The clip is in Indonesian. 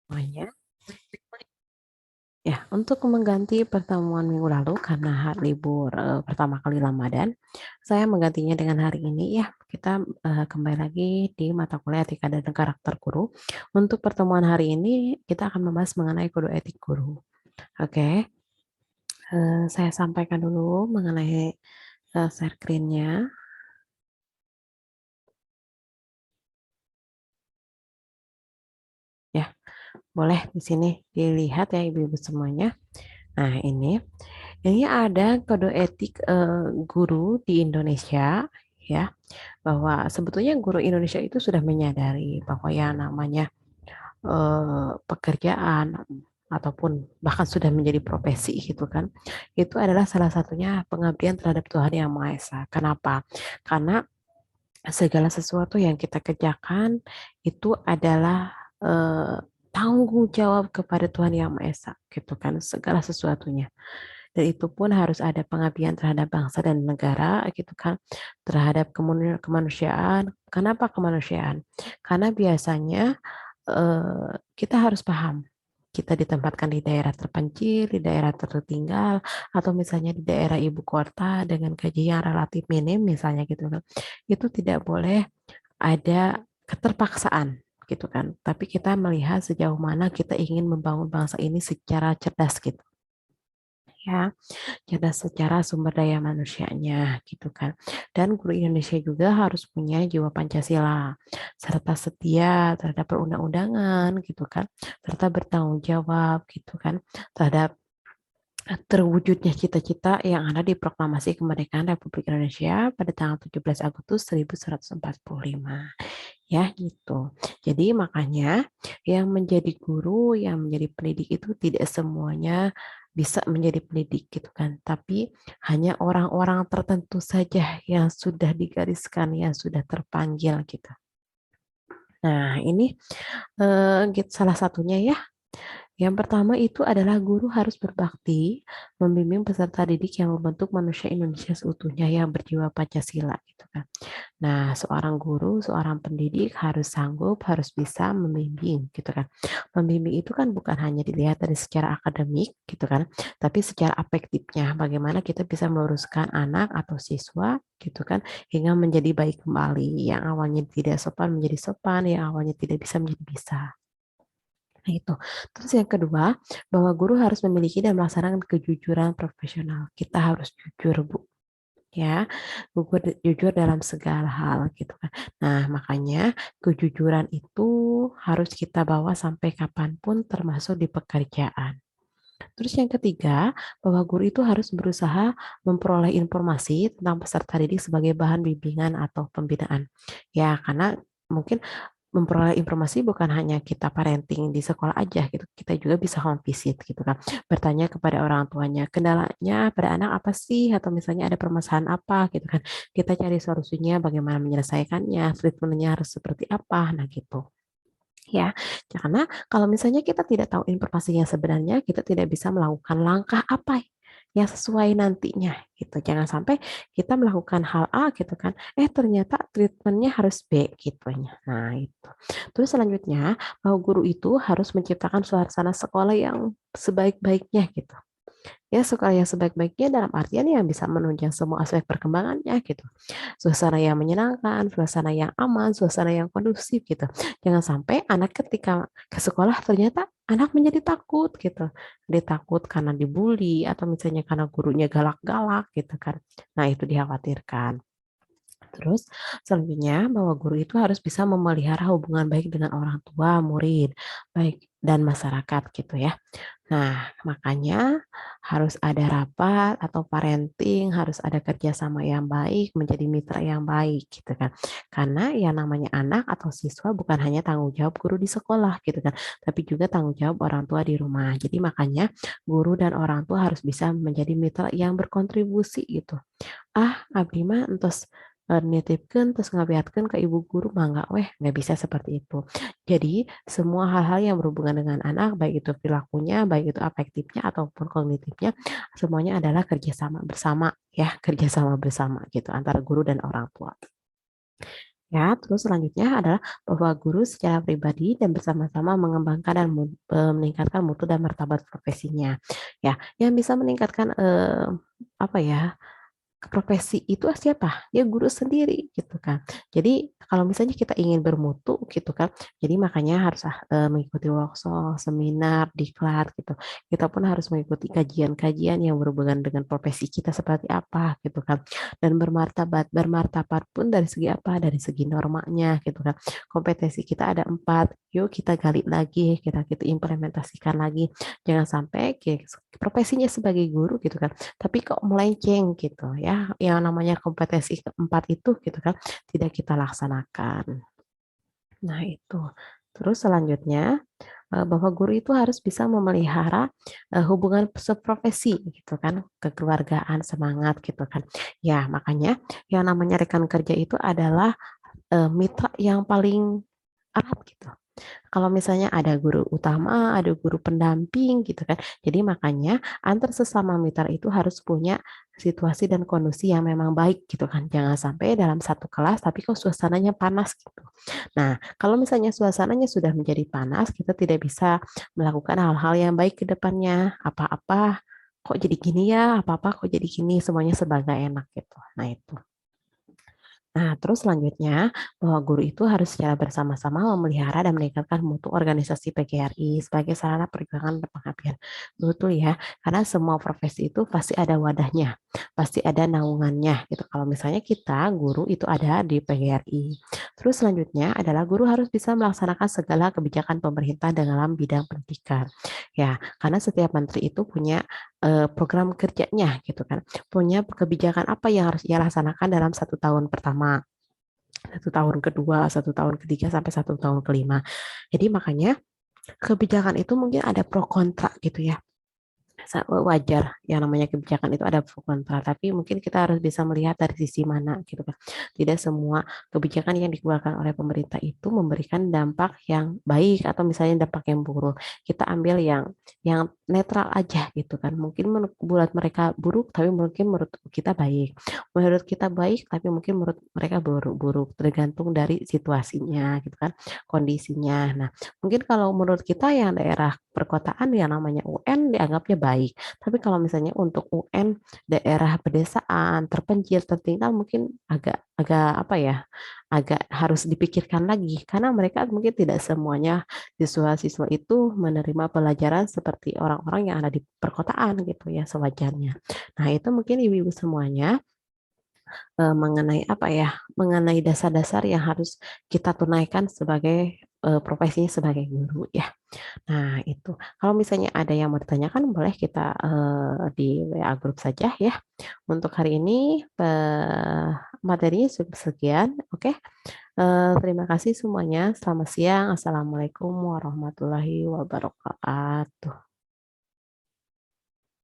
Semuanya. Ya, untuk mengganti pertemuan minggu lalu karena hari libur pertama kali Ramadan, saya menggantinya dengan hari ini ya. Kita kembali lagi di mata kuliah etika dan karakter guru. Untuk pertemuan hari ini kita akan membahas mengenai kode etik guru. Oke, saya sampaikan dulu mengenai share screen-nya. Ya, boleh di sini dilihat ya ibu-ibu semuanya. Nah, ini ada kode etik guru di Indonesia ya, bahwa sebetulnya guru Indonesia itu sudah menyadari bahwa yang namanya pekerjaan ataupun bahkan sudah menjadi profesi gitu kan, itu adalah salah satunya pengabdian terhadap Tuhan Yang Maha Esa. Kenapa? Karena segala sesuatu yang kita kerjakan itu adalah eh, tanggung jawab kepada Tuhan Yang Maha Esa gitu kan, segala sesuatunya. Dan itu pun harus ada pengabdian terhadap bangsa dan negara gitu kan, terhadap kemanusiaan. Kenapa kemanusiaan? Karena biasanya kita harus paham kita ditempatkan di daerah terpencil, di daerah tertinggal, atau misalnya di daerah ibu kota dengan gaji yang relatif minim misalnya gitu kan. Itu tidak boleh ada keterpaksaan gitu kan. Tapi kita melihat sejauh mana kita ingin membangun bangsa ini secara cerdas gitu. Ya, cerdas secara sumber daya manusianya gitu kan. Dan guru Indonesia juga harus punya jiwa Pancasila serta setia terhadap perundang-undangan gitu kan, serta bertanggung jawab gitu kan terhadap terwujudnya cita-cita yang ada di Proklamasi Kemerdekaan Republik Indonesia pada tanggal 17 Agustus 1945. Ya, gitu. Jadi makanya yang menjadi guru, yang menjadi pendidik itu tidak semuanya bisa menjadi pendidik gitu kan. Tapi hanya orang-orang tertentu saja yang sudah digariskan, yang sudah terpanggil gitu. Nah, ini salah satunya ya. Yang pertama itu adalah guru harus berbakti, membimbing peserta didik yang membentuk manusia Indonesia seutuhnya yang berjiwa Pancasila gitu kan. Nah, seorang guru, seorang pendidik harus sanggup, harus bisa membimbing gitu kan. Membimbing itu kan bukan hanya dilihat dari secara akademik gitu kan, tapi secara afektifnya bagaimana kita bisa meluruskan anak atau siswa gitu kan hingga menjadi baik kembali. Yang awalnya tidak sopan menjadi sopan, yang awalnya tidak bisa menjadi bisa. Nah, itu. Terus yang kedua, bahwa guru harus memiliki dan melaksanakan kejujuran profesional. Kita harus jujur, Bu. Ya, jujur dalam segala hal gitu kan. Nah, makanya kejujuran itu harus kita bawa sampai kapanpun termasuk di pekerjaan. Terus yang ketiga, bahwa guru itu harus berusaha memperoleh informasi tentang peserta didik sebagai bahan bimbingan atau pembinaan. Ya, karena mungkin memperoleh informasi bukan hanya kita parenting di sekolah aja gitu, kita juga bisa home visit gitu kan, bertanya kepada orang tuanya, kendalanya pada anak apa sih, atau misalnya ada permasalahan apa gitu kan, kita cari solusinya, bagaimana menyelesaikannya, treatmentnya harus seperti apa, nah gitu. Ya, karena kalau misalnya kita tidak tahu informasi yang sebenarnya, kita tidak bisa melakukan langkah apa yang sesuai nantinya gitu. Jangan sampai kita melakukan hal A gitu kan, ternyata treatmentnya harus B gitu. Nah itu. Terus selanjutnya, bahwa guru itu harus menciptakan suasana sekolah yang sebaik-baiknya gitu. Ya, sekolah yang sebaik-baiknya dalam artian yang bisa menunjang semua aspek perkembangannya gitu. Suasana yang menyenangkan, suasana yang aman, suasana yang kondusif gitu. Jangan sampai anak ketika ke sekolah ternyata anak menjadi takut gitu. Dia takut karena dibully atau misalnya karena gurunya galak-galak gitu kan. Nah, itu dikhawatirkan. Terus selanjutnya bahwa guru itu harus bisa memelihara hubungan baik dengan orang tua, murid, baik dan masyarakat gitu ya. Nah, makanya harus ada rapat atau parenting, harus ada kerjasama yang baik, menjadi mitra yang baik gitu kan. Karena yang namanya anak atau siswa bukan hanya tanggung jawab guru di sekolah gitu kan, tapi juga tanggung jawab orang tua di rumah. Jadi makanya guru dan orang tua harus bisa menjadi mitra yang berkontribusi gitu. Abdi mah entos nitipkeun terus ngabiatkeun ke ibu guru mah enggak weh, nggak bisa seperti itu. Jadi, semua hal-hal yang berhubungan dengan anak, baik itu perilakunya, baik itu afektifnya ataupun kognitifnya, semuanya adalah kerjasama bersama ya, kerjasama bersama gitu antara guru dan orang tua. Ya, terus selanjutnya adalah bahwa guru secara pribadi dan bersama-sama mengembangkan dan meningkatkan mutu dan martabat profesinya. Ya, yang bisa meningkatkan apa ya, profesi itu siapa? Ya guru sendiri gitu kan. Jadi kalau misalnya kita ingin bermutu gitu kan, jadi makanya harus mengikuti workshop, seminar, diklat gitu. Kita pun harus mengikuti kajian-kajian yang berhubungan dengan profesi kita seperti apa gitu kan. Dan bermartabat pun dari segi apa? Dari segi normanya gitu kan. Kompetensi kita ada 4, yuk kita gali lagi, kita implementasikan lagi. Jangan sampai profesinya sebagai guru gitu kan tapi kok melenceng gitu ya yang namanya kompetensi keempat itu gitu kan tidak kita laksanakan. Nah itu terus selanjutnya bahwa guru itu harus bisa memelihara hubungan seprofesi gitu kan kekeluargaan semangat gitu kan ya makanya yang namanya rekan kerja itu adalah mitra yang paling erat gitu. Kalau misalnya ada guru utama, ada guru pendamping gitu kan. Jadi makanya antar sesama mitra itu harus punya situasi dan kondisi yang memang baik gitu kan. Jangan sampai dalam satu kelas tapi kok suasananya panas gitu. Nah, kalau misalnya suasananya sudah menjadi panas, kita tidak bisa melakukan hal-hal yang baik ke depannya. Apa-apa kok jadi gini ya, apa-apa kok jadi gini, semuanya sebagai enak gitu. Nah, itu. Nah, terus selanjutnya, bahwa guru itu harus secara bersama-sama memelihara dan meningkatkan mutu organisasi PGRI sebagai sarana perjuangan dan pengabdian. Betul ya, karena semua profesi itu pasti ada wadahnya, pasti ada naungannya gitu. Kalau misalnya kita guru itu ada di PGRI. Terus selanjutnya adalah guru harus bisa melaksanakan segala kebijakan pemerintah dalam bidang pendidikan. Ya, karena setiap menteri itu punya program kerjanya gitu kan punya kebijakan apa yang harus ia laksanakan dalam 1 tahun pertama, 1 tahun kedua, 1 tahun ketiga, sampai 1 tahun kelima. Jadi makanya kebijakan itu mungkin ada pro kontra gitu ya wajar yang namanya kebijakan itu ada pro kontra tapi mungkin kita harus bisa melihat dari sisi mana gitu kan tidak semua kebijakan yang dikeluarkan oleh pemerintah itu memberikan dampak yang baik atau misalnya dampak yang buruk kita ambil yang netral aja gitu kan mungkin buat mereka buruk tapi mungkin menurut kita baik menurut kita baik tapi mungkin menurut mereka buruk tergantung dari situasinya gitu kan kondisinya nah mungkin kalau menurut kita yang daerah perkotaan yang namanya UN dianggapnya baik. Tapi kalau misalnya untuk UN daerah pedesaan, terpencil, tertinggal mungkin agak agak apa ya? Agak harus dipikirkan lagi karena mereka mungkin tidak semuanya siswa-siswa itu menerima pelajaran seperti orang-orang yang ada di perkotaan gitu ya sewajarnya. Nah, itu mungkin ibu-ibu semuanya mengenai apa ya? Mengenai dasar-dasar yang harus kita tunaikan sebagai profesinya sebagai guru ya. Nah, itu. Kalau misalnya ada yang mau ditanyakan, boleh kita di WA grup saja ya. Untuk hari ini materinya cukup sekian. Oke. Terima kasih semuanya. Selamat siang. Assalamualaikum warahmatullahi wabarakatuh.